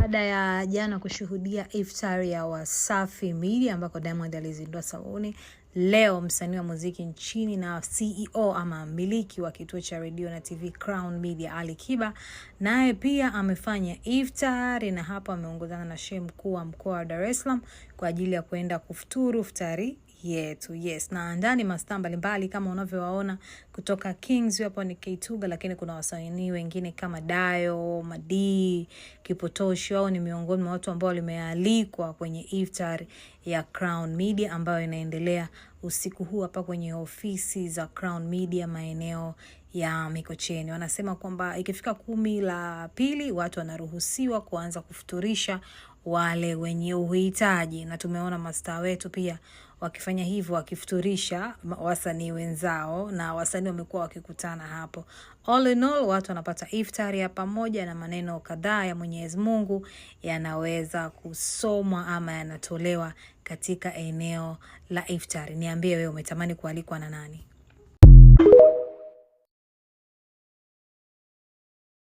Baada ya jana kushuhudia iftari ya Wasafi Media ambako Diamond alizindua saluni, leo msanii wa muziki nchini na CEO ama mmiliki wa kituo cha radio na TV Crown Media Ali Kiba naye pia amefanya iftari, na hapa ameongozana na shehe mkuu wa mkoa wa Dar es Salaam kwa ajili ya kwenda kufuturu iftari yetu. Yes, na ndani mastaa mbalimbali kama unavyowaona kutoka Kings hapo ni K2, lakini kuna wasanii wengine kama Dayo, Madi, Kipotoshi, au ni miongoni mwa watu ambao limealikwa kwenye iftari ya Crown Media ambayo inaendelea usiku huu hapa kwenye ofisi za Crown Media maeneo ya Mikocheni. Wanasema kwamba ikifika 12 watu wanaruhusiwa kuanza kufuturisha wale wenye uhitaji, na tumeona mastaa wetu pia wakifanya hivyo, wakifuturisha wasanii wenzao, na wasanii wamekuwa wakikutana hapo. All in all, watu wanapata iftari ya pamoja na maneno kadhaa ya Mwenyezi Mungu yanaweza kusomwa ama yanatolewa katika eneo la iftari. Niambie wewe umetamani kualikwa na nani?